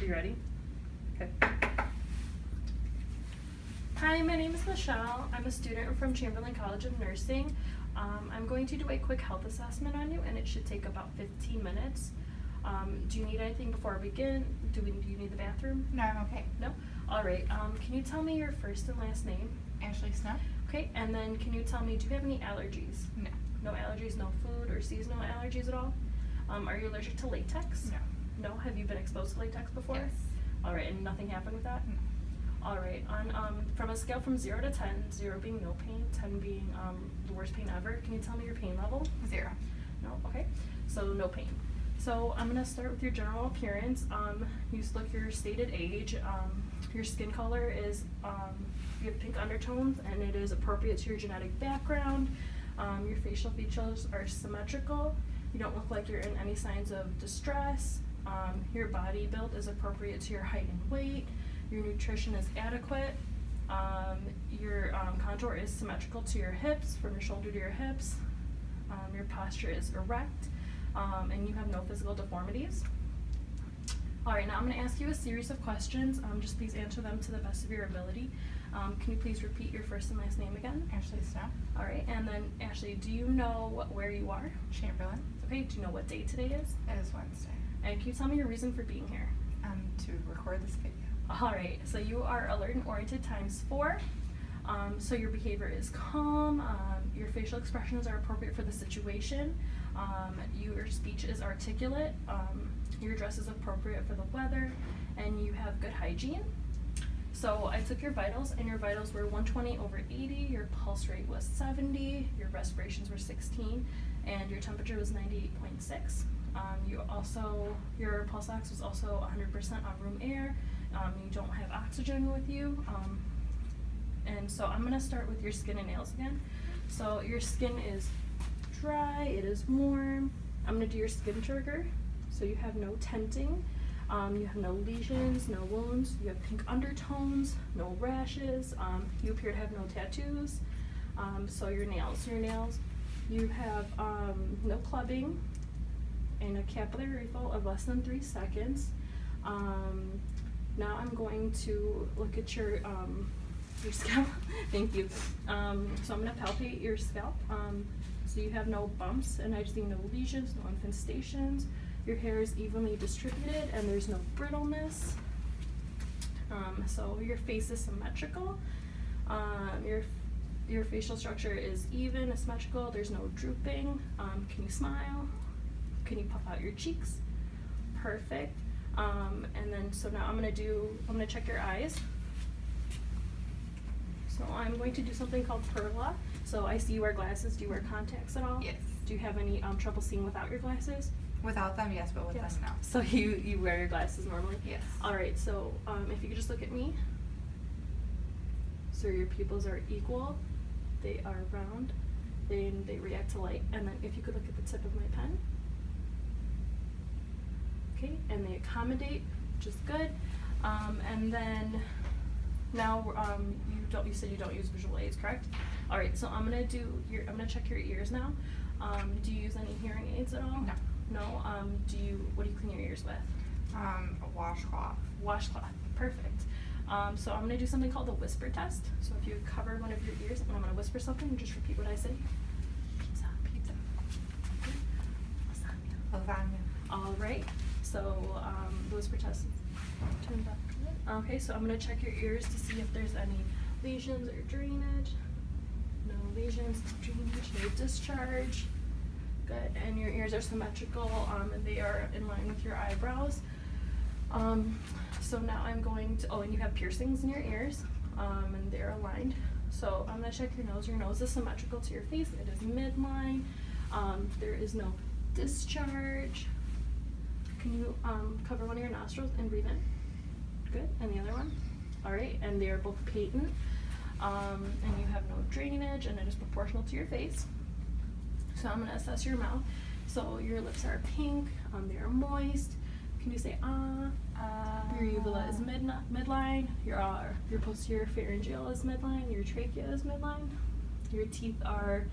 Are you ready? Okay. Hi, my name is Michelle. I'm a student from Chamberlain College of Nursing. I'm going to do a quick health assessment on you, and it should take about 15 minutes. Do you need anything before we begin? Do you need the bathroom? No, I'm okay. No? All right. Can you tell me your first and last name? Ashley Snow? Okay, and then can you tell me, do you have any allergies? No. No allergies, no food or seasonal allergies at all? Are you allergic to latex? No. No? Have you been exposed to latex before? Yes. All right, and nothing happened with that? No. All right, from a scale from 0 to 10, 0 being no pain, 10 being the worst pain ever, can you tell me your pain level? 0. No? Okay, so no pain. So I'm gonna start with your general appearance. You look your stated age. Your skin color is, you have pink undertones, and it is appropriate to your genetic background. Your facial features are symmetrical. You don't look like you're in any signs of distress. Your body build is appropriate to your height and weight. Your nutrition is adequate. Your contour is symmetrical to your hips, from your shoulder to your hips. Your posture is erect, and you have no physical deformities. All right, now I'm going to ask you a series of questions. Just please answer them to the best of your ability. Can you please repeat your first and last name again? Ashley Snow? All right, and then Ashley, do you know where you are? Chamberlain? Okay, do you know what day today is? It is Wednesday. And can you tell me your reason for being here? To record this video. All right, so you are alert and oriented ×4. So your behavior is calm, your facial expressions are appropriate for the situation, your speech is articulate, your dress is appropriate for the weather, and you have good hygiene. So I took your vitals, and your vitals were 120/80, your pulse rate was 70, your respirations were 16, and your temperature was 98.6. Your pulse ox was also 100% on room air. You don't have oxygen with you. And so I'm gonna start with your skin and nails again. So your skin is dry, it is warm. I'm gonna do your skin trigger. So you have no tenting, you have no lesions, no wounds, you have pink undertones, no rashes, you appear to have no tattoos. So your nails, you have no clubbing and a capillary refill of less than 3 seconds. Now I'm going to look at your scalp. Thank you. So I'm going to palpate your scalp. So you have no bumps, and I see no lesions, no infestations. Your hair is evenly distributed, and there's no brittleness. So your face is symmetrical. Your facial structure is even, symmetrical. There's no drooping. Can you smile? Can you puff out your cheeks? Perfect. And then, so now I'm gonna check your eyes. So I'm going to do something called Perla. So I see you wear glasses. Do you wear contacts at all? Yes. Do you have any trouble seeing without your glasses? Without them, yes, but with them, no. So you wear your glasses normally? Yes. All right, so if you could just look at me. So your pupils are equal. They are round. They react to light. And then if you could look at the tip of my pen. Okay, and they accommodate, which is good. And then now you said you don't use visual aids, correct? All right, so I'm gonna check your ears now. Do you use any hearing aids at all? No. No. What do you clean your ears with? A washcloth. Washcloth. Perfect. So I'm gonna do something called the whisper test. So if you cover one of your ears, and I'm gonna whisper something, and just repeat what I say. Pizza. Pizza. Lasagna. Lasagna. All right. So the whisper test is turned up. Okay, so I'm gonna check your ears to see if there's any lesions or drainage. No lesions, no drainage, no discharge. Good, and your ears are symmetrical, and they are in line with your eyebrows. So now I'm going to, and you have piercings in your ears, and they're aligned. So I'm gonna check your nose. Your nose is symmetrical to your face. It is midline. There is no discharge. Can you cover one of your nostrils and breathe in? Good, and the other one? All right, and they are both patent, and you have no drainage, and it is proportional to your face. So I'm gonna assess your mouth. So your lips are pink, they are moist. Can you say ah? Your uvula is midline, your posterior pharyngeal is midline, your trachea is midline. Your teeth are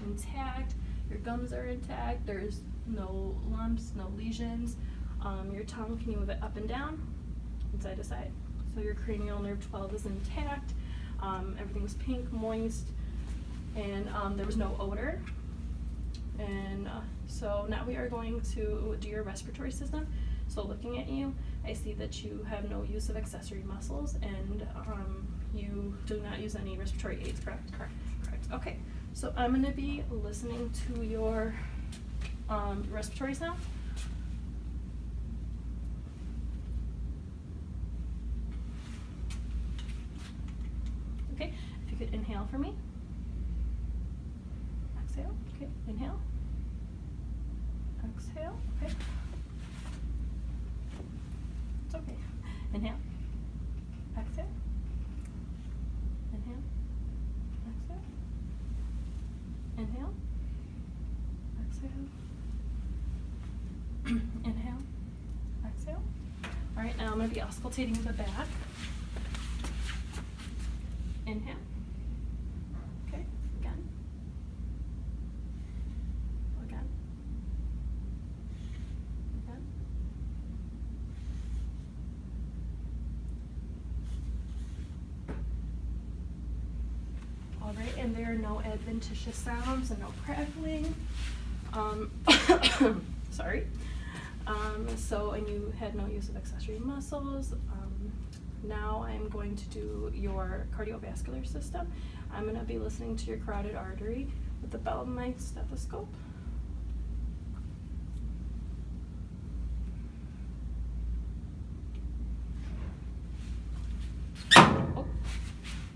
intact, your gums are intact, there's no lumps, no lesions. Your tongue, can you move it up and down? side to side. So your cranial nerve 12 is intact. Everything was pink, moist, and there was no odor. And so now we are going to do your respiratory system. So looking at you, I see that you have no use of accessory muscles, and you do not use any respiratory aids, correct? Correct. Correct. Okay. So I'm going to be listening to your respiratory sound. Okay. If you could inhale for me. Exhale. Okay. Inhale. Exhale. Okay. It's okay. Inhale. Exhale. Inhale. Exhale. Inhale. Exhale. Inhale. Exhale. All right, now I'm going to be auscultating the back. Inhale. Okay, again. Again. Again. All right, and there are no adventitious sounds and no crackling. Sorry. And you had no use of accessory muscles. Now I'm going to do your cardiovascular system. I'm going to be listening to your carotid artery with the bell of my stethoscope. Oh,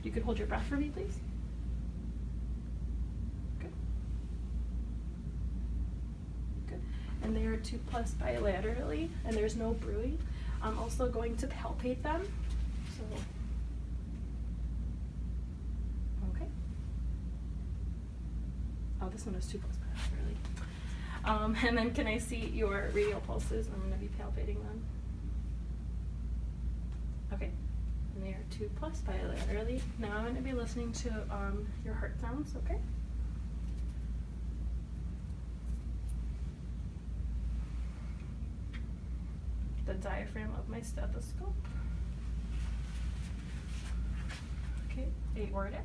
you could hold your breath for me, please. Good. Good. And they are 2+ bilaterally, and there's no bruit. I'm also going to palpate them. So, okay. Oh, this one is 2+ bilaterally. And then can I see your radial pulses? I'm going to be palpating them. Okay. And they are 2+ bilaterally. Now I'm going to be listening to your heart sounds, okay? The diaphragm of my stethoscope. Okay, aortic.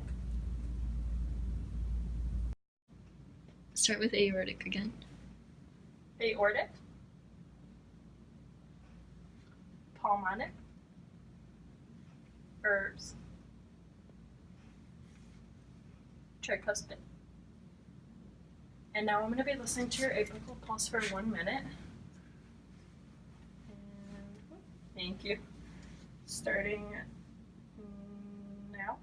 Start with aortic again. Aortic. Pulmonic. Herbs. Tricuspid. And now I'm going to be listening to your apical pulse for 1 minute. And thank you. Starting now.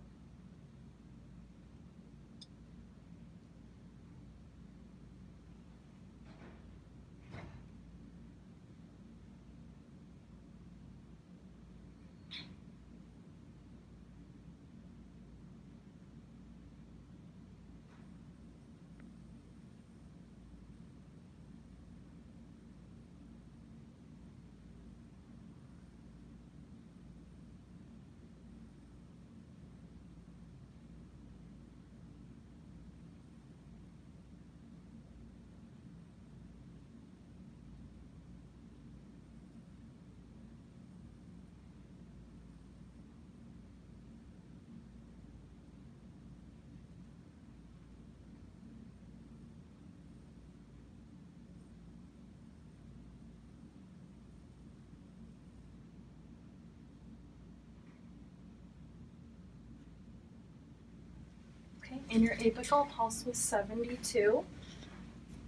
Okay, and your apical pulse was 72.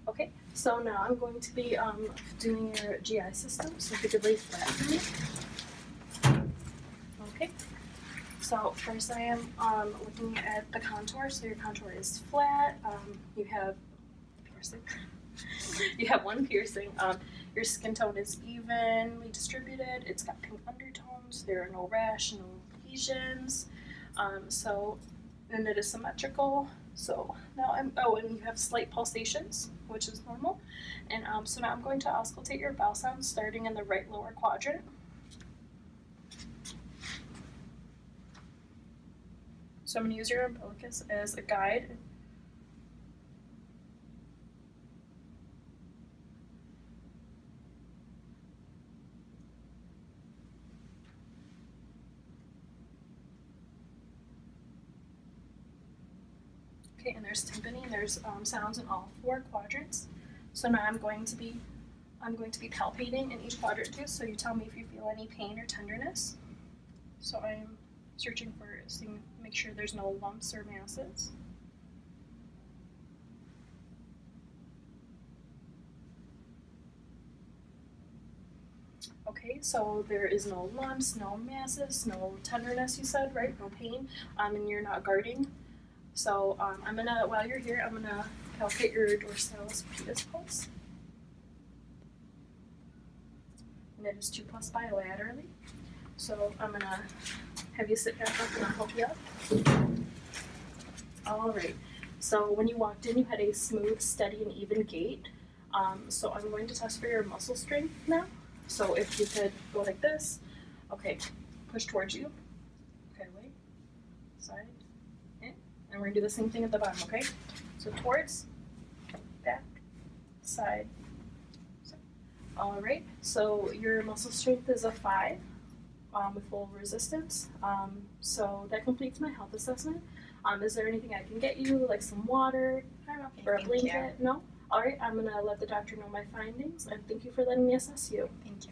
Okay, so now I'm going to be doing your GI system, so if you could lay flat for me. Okay, so first I am looking at the contour, so your contour is flat, you have piercing. You have one piercing, your skin tone is evenly distributed, it's got pink undertones, there are no rash, no lesions, and it is symmetrical. So now and you have slight pulsations, which is normal. And so now I'm going to auscultate your bowel sounds starting in the right lower quadrant. So I'm going to use your umbilicus as a guide. Okay, and there's tympani, and there's sounds in all 4 quadrants. So now I'm going to be palpating in each quadrant too. So you tell me if you feel any pain or tenderness. So I'm searching for make sure there's no lumps or masses. Okay, so there is no lumps, no masses, no tenderness, you said, right? No pain, and you're not guarding. So I'm gonna, while you're here, I'm gonna palpate your dorsalis pedis pulse. And it is 2+ bilaterally. So I'm gonna have you sit back up and I'll help you up. All right, so when you walked in, you had a smooth, steady, and even gait. So I'm going to test for your muscle strength now. So if you could go like this, okay, push towards you, okay, wait, side, in, and we're gonna do the same thing at the bottom, okay? So towards, back, side, side. All right, so your muscle strength is a 5 with full resistance. So that completes my health assessment. Is there anything I can get you, like some water or a Thank blanket? you. No? All right, I'm gonna let the doctor know my findings, and thank you for letting me assess you. Thank you.